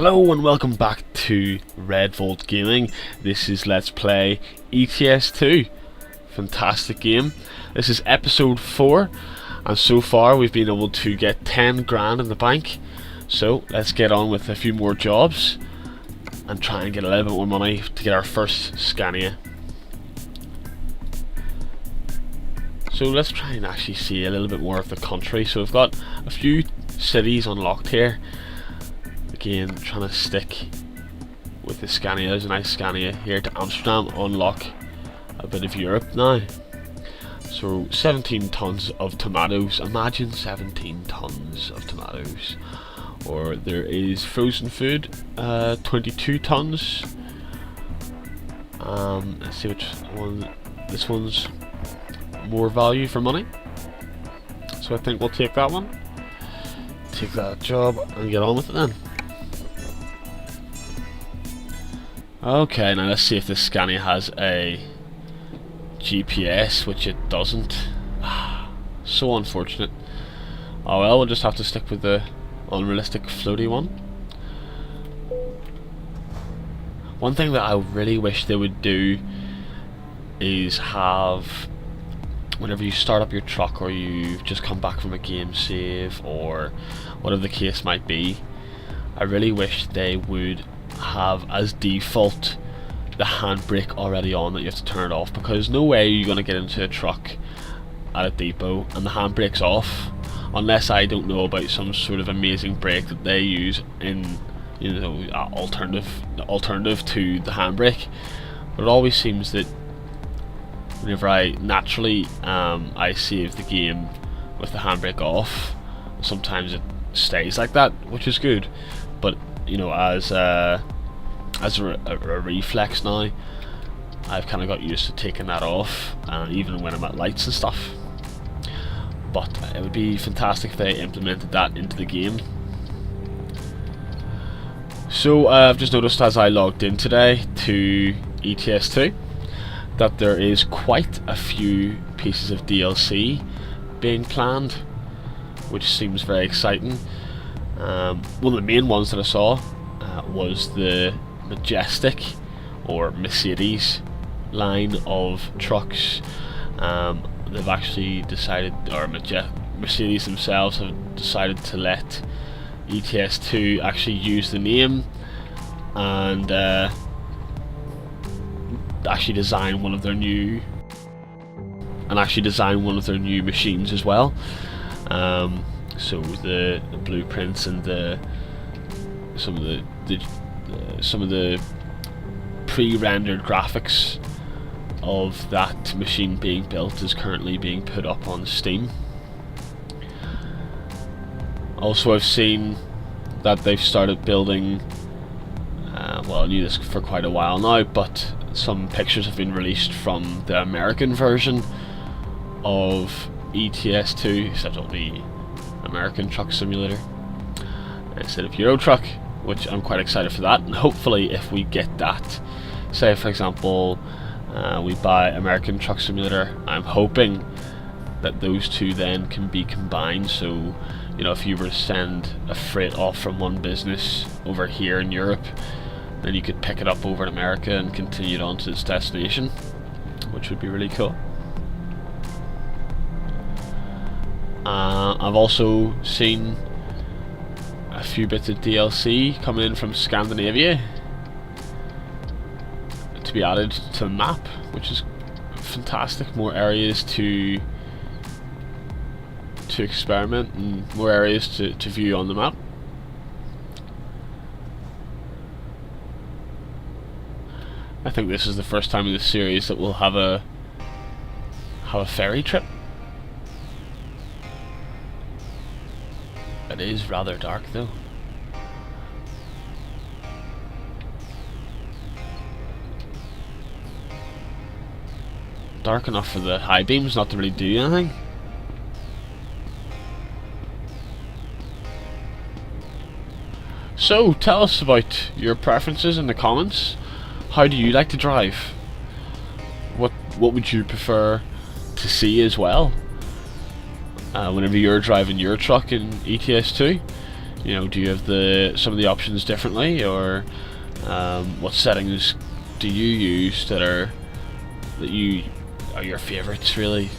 Hello and welcome back to Red Vault Gaming. This is Let's Play ETS2. Fantastic game. This is episode 4 and so far we've been able to get 10 grand in the bank. So let's get on with a few more jobs and try and get a little bit more money to get our first Scania. So let's try and actually see a little bit more of the country. So we've got a few cities unlocked here. Again, trying to stick with the Scania. There's a nice Scania here to Amsterdam. Unlock a bit of Europe now. So 17 tons of tomatoes. Imagine 17 tons of tomatoes. Or there is frozen food, 22 tons. Let's see which one. This one's more value for money, so I think we'll take that one. Take that job and get on with it then. Okay, now let's see if this Scania has a GPS, which it doesn't. So unfortunate. Oh well, we'll just have to stick with the unrealistic floaty one. One thing that I really wish they would do is have, whenever you start up your truck or you've just come back from a game save or whatever the case might be, I really wish they would have as default the handbrake already on, that you have to turn it off, because no way are you going to get into a truck at a depot and the handbrake's off unless I don't know about some sort of amazing brake that they use in, you know, alternative to the handbrake. But it always seems that whenever I naturally I save the game with the handbrake off, sometimes it stays like that, which is good. But you know, as a reflex now, I've kind of got used to taking that off, even when I'm at lights and stuff. But it would be fantastic if they implemented that into the game. So I've just noticed as I logged in today to ETS2 that there is quite a few pieces of DLC being planned, which seems very exciting. One of the main ones that I saw was the Majestic or Mercedes line of trucks. They've actually decided, or Mercedes themselves have decided to let ETS2 actually use the name and actually design one of their new machines as well. So the blueprints and some of the pre-rendered graphics of that machine being built is currently being put up on Steam. Also, I've seen that they've started building, well, I knew this for quite a while now, but some pictures have been released from the American version of ETS2, except it'll be American Truck Simulator instead of Euro Truck, which I'm quite excited for that. And hopefully if we get that, say for example we buy American Truck Simulator, I'm hoping that those two then can be combined. So, you know, if you were to send a freight off from one business over here in Europe, then you could pick it up over in America and continue it on to its destination, which would be really cool. I've also seen a few bits of DLC coming in from Scandinavia to be added to the map, which is fantastic. More areas to experiment and more areas to view on the map. I think this is the first time in this series that we'll have a ferry trip. It is rather dark though. Dark enough for the high beams not to really do anything. So tell us about your preferences in the comments. How do you like to drive? What would you prefer to see as well? Whenever you're driving your truck in ETS2, You know, do you have some of the options differently, or what settings do you use that are your favorites really?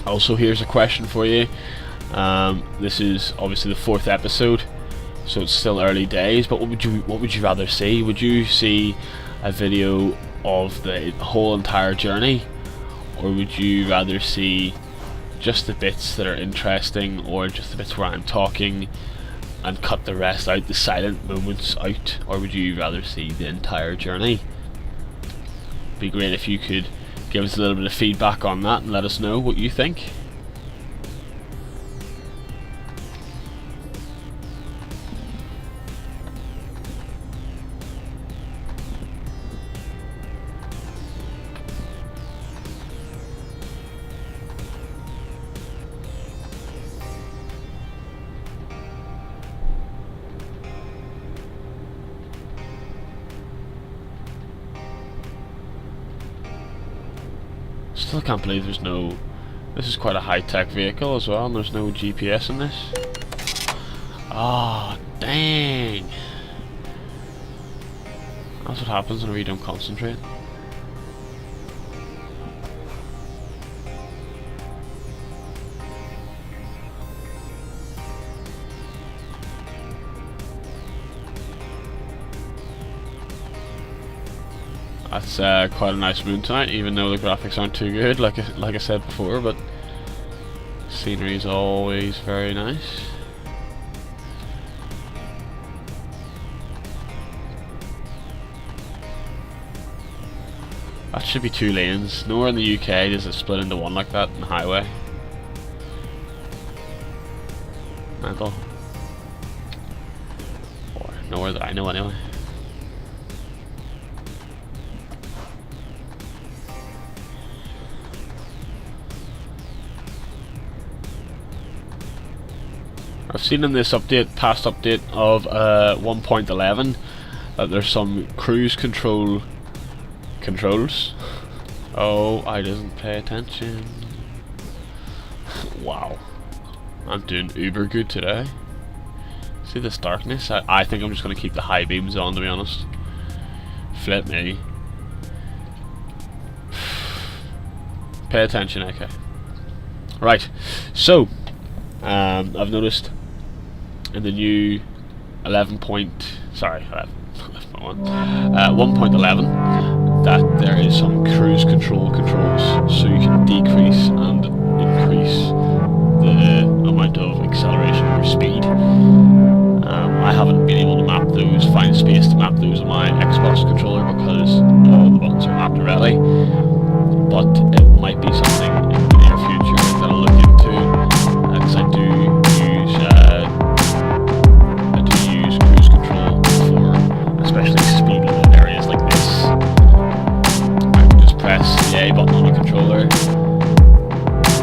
Also, here's a question for you. This is obviously the 4th episode, so it's still early days. But what would you rather see? Would you see a video of the whole entire journey, or would you rather see just the bits that are interesting, or just the bits where I'm talking and cut the rest out, the silent moments out? Or would you rather see the entire journey? It'd be great if you could give us a little bit of feedback on that and let us know what you think. Still can't believe there's no... This is quite a high-tech vehicle as well, and there's no GPS in this. Ah, oh, dang! That's what happens whenever you don't concentrate. That's quite a nice moon tonight, even though the graphics aren't too good, like I said before, but scenery is always very nice. That should be 2 lanes. Nowhere in the UK does it split into one like that in the highway. Mental. Or nowhere that I know anyway. I've seen in this past update of 1.11, that there's some cruise controls. Oh, I didn't pay attention. Wow, I'm doing uber good today. See this darkness? I think I'm just going to keep the high beams on, to be honest. Flip me. Pay attention, okay. Right, so I've noticed in the new 1.11 that there is some cruise controls, so you can decrease and increase the amount of acceleration or speed. I haven't been able to find space to map those on my Xbox controller because all the buttons are mapped already, but it might be something in the near future that I'll look into, because I do use cruise control for especially speed limit areas like this. I can just press the A button on the controller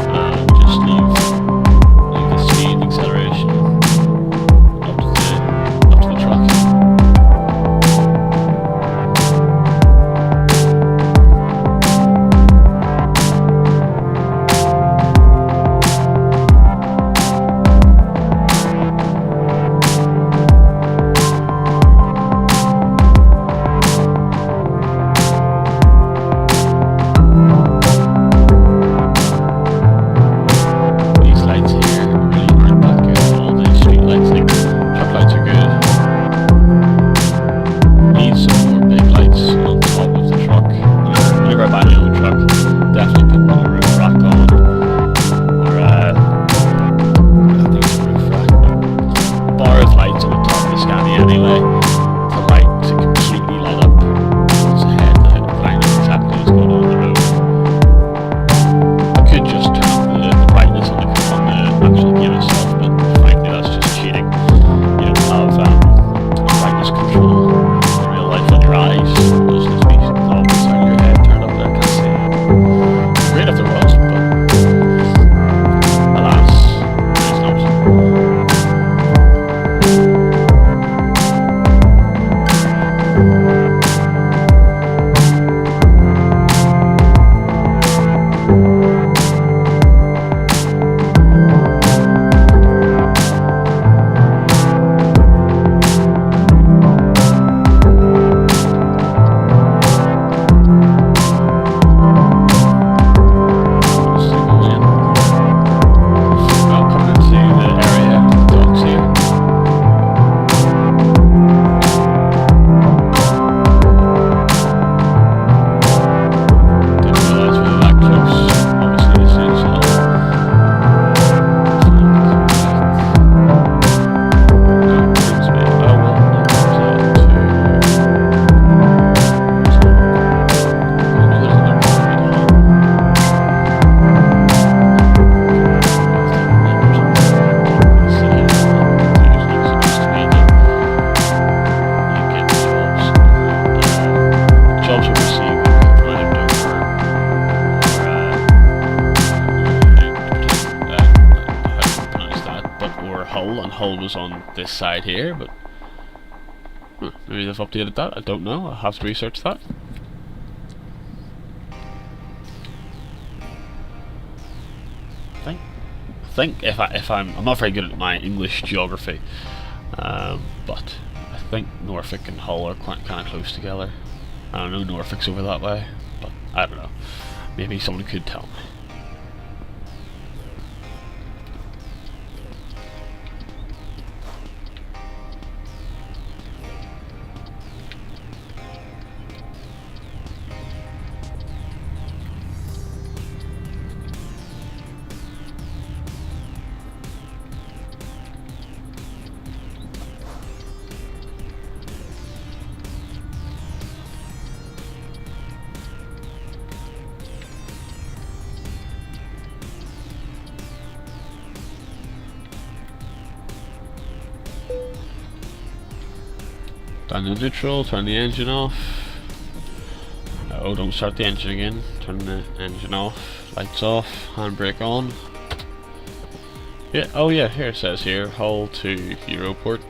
and just leave Hull, and Hull was on this side here, but maybe they've updated that. I don't know. I'll have to research that. I think if I'm not very good at my English geography, but I think Norfolk and Hull are quite kind of close together. I don't know, Norfolk's over that way, but I don't know. Maybe someone could tell me. Down to neutral, turn the engine off. Oh, don't start the engine again. Turn the engine off. Lights off. Handbrake on. Yeah, oh yeah, here it says here, Hull to Europort.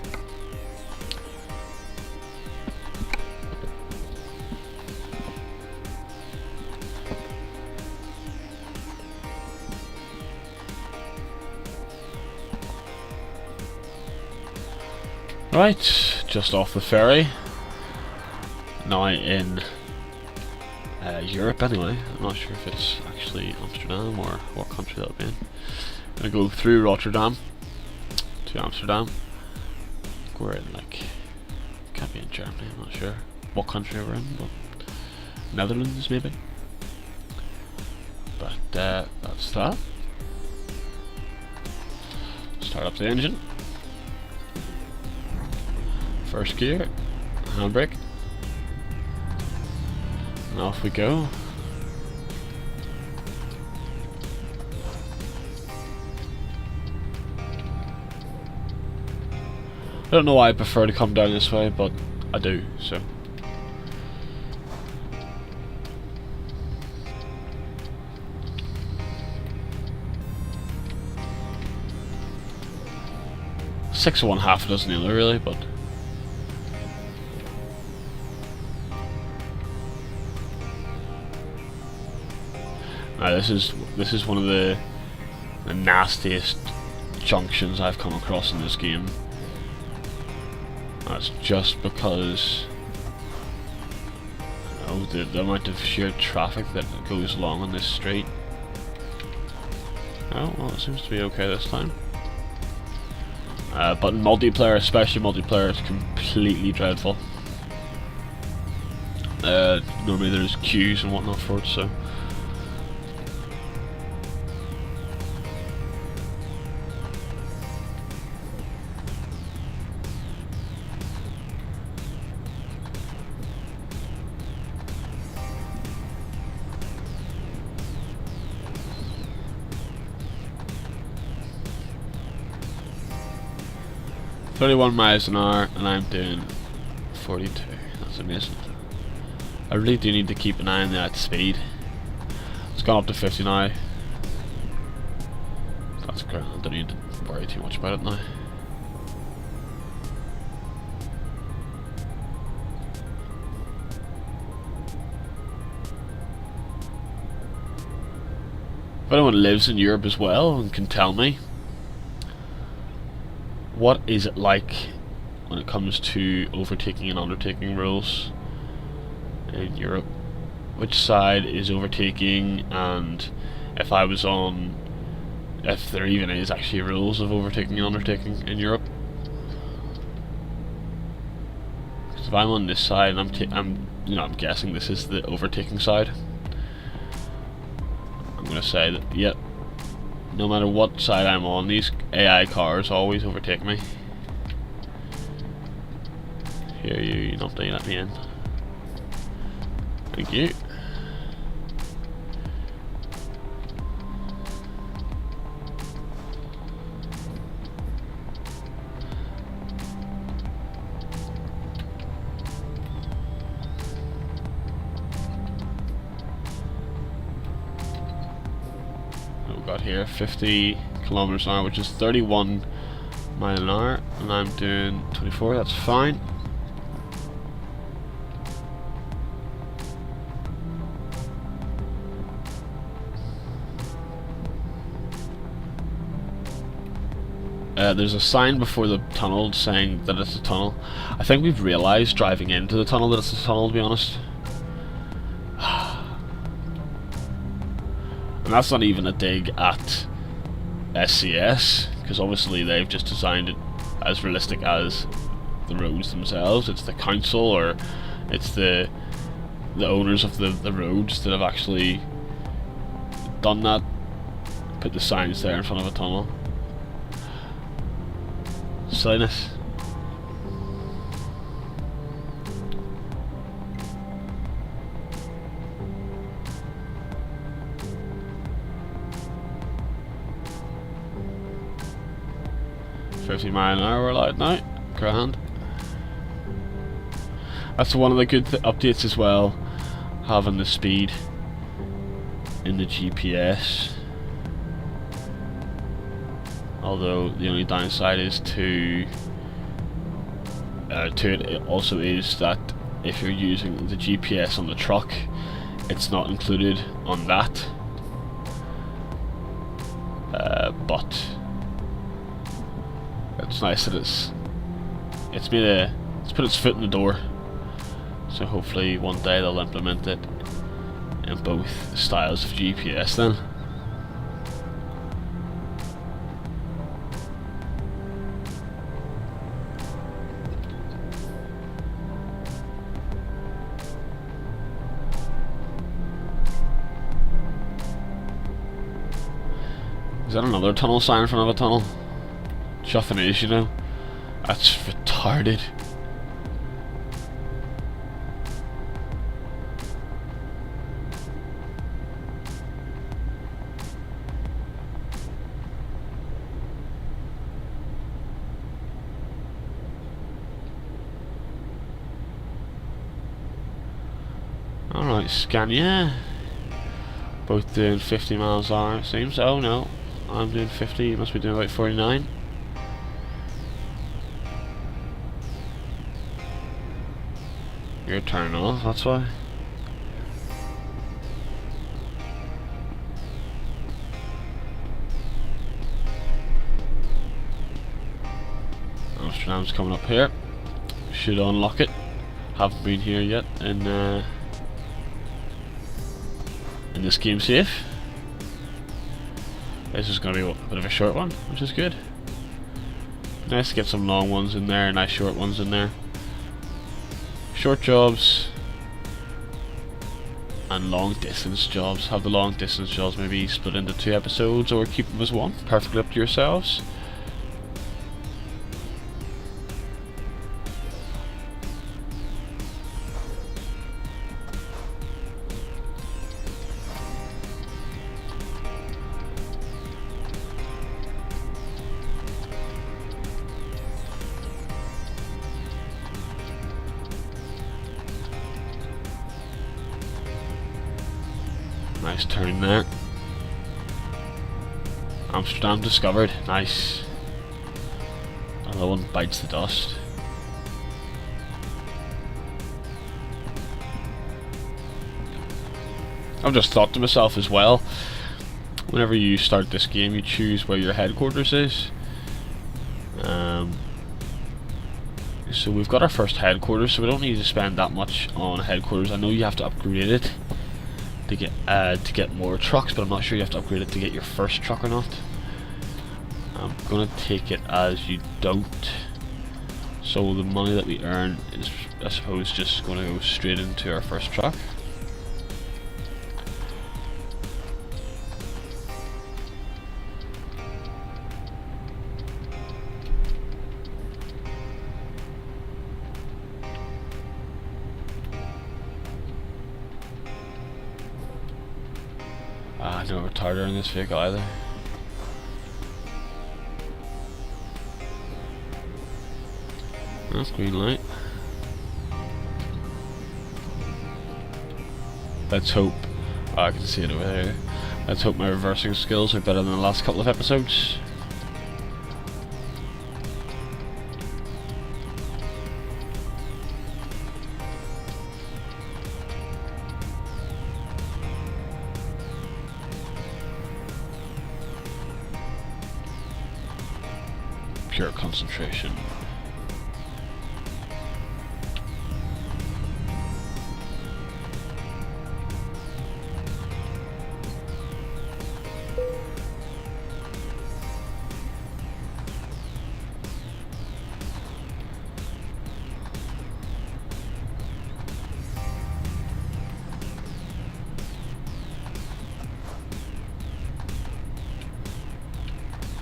Right, just off the ferry. Now in Europe anyway. I'm not sure if it's actually Amsterdam or what country that'll be in. Gonna go through Rotterdam to Amsterdam. We're in like, can't be in Germany, I'm not sure what country we're in, but Netherlands maybe. But that's that. Start up the engine. First gear, handbrake, and off we go. I don't know why I prefer to come down this way, but I do, so. Six of one, half a dozen the other, really, but. This is one of the nastiest junctions I've come across in this game. That's just because the amount of sheer traffic that goes along on this street. Oh well, it seems to be okay this time. But in multiplayer, especially multiplayer, it's completely dreadful. Normally there's queues and whatnot for it, so. "31 miles an hour, and I'm doing 42. That's amazing. I really do need to keep an eye on that speed. It's gone up to 50 now. That's great. I don't need to worry too much about it now. If anyone lives in Europe as well and can tell me, what is it like when it comes to overtaking and undertaking rules in Europe? Which side is overtaking, and if there even is actually rules of overtaking and undertaking in Europe? Because if I'm on this side and I'm guessing this is the overtaking side, I'm gonna say that yep. No matter what side I'm on, these AI cars always overtake me. Here, you don't let me in. Thank you. Got here 50 kilometers an hour, which is 31 mile an hour, and I'm doing 24. That's fine. There's a sign before the tunnel saying that it's a tunnel. I think we've realised driving into the tunnel that it's a tunnel, to be honest. And that's not even a dig at SCS, because obviously they've just designed it as realistic as the roads themselves. It's the council, or it's the owners of the roads that have actually done that. Put the signs there in front of a tunnel. Silliness. $50 an hour allowed now. Grand. That's one of the good updates as well, having the speed in the GPS. Although the only downside is to it also is that if you're using the GPS on the truck, it's not included on that. But it's nice that it's put its foot in the door. So hopefully one day they'll implement it in both styles of GPS then. Is that another tunnel sign in front of a tunnel? Chuffing is, you know. That's retarded. Alright, Scania. Both doing 50 miles an hour, it seems. Oh no. I'm doing 50, you must be doing about 49. You're turning off, that's why. Amsterdam's coming up here. Should unlock it. Haven't been here yet in this game safe. This is going to be a bit of a short one, which is good. Nice to get some long ones in there, nice short ones in there. Short jobs and long distance jobs. Have the long distance jobs maybe split into 2 episodes, or keep them as one. Perfectly up to yourselves. Nice turn there. Amsterdam discovered. Nice. Another one bites the dust. I've just thought to myself as well, whenever you start this game you choose where your headquarters is. So we've got our first headquarters, so we don't need to spend that much on headquarters. I know you have to upgrade it to get more trucks, but I'm not sure you have to upgrade it to get your first truck or not. I'm gonna take it as you don't. So the money that we earn is, I suppose, just gonna go straight into our first truck. No retarder in this vehicle either. That's green light. Let's hope. Oh, I can see it over there. Let's hope my reversing skills are better than the last couple of episodes. pure concentration.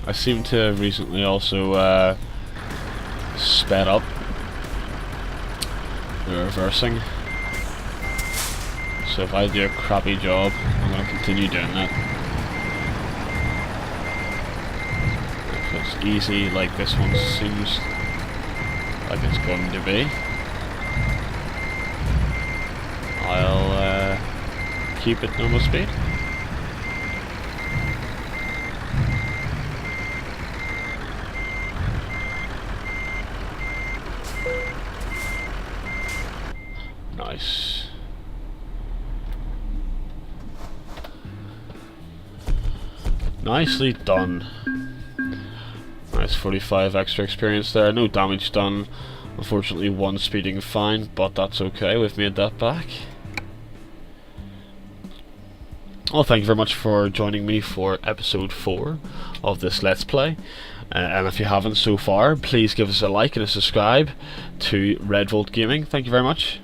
I seem to have recently also sped up the reversing, so if I do a crappy job, I'm going to continue doing that. If it's easy like this one seems like it's going to be, I'll keep it normal speed. Nice. Nicely done. Nice 45 extra experience there. No damage done. Unfortunately, one speeding fine, but that's okay. We've made that back. Well, thank you very much for joining me for episode 4 of this Let's Play. And if you haven't so far, please give us a like and a subscribe to Red Volt Gaming. Thank you very much.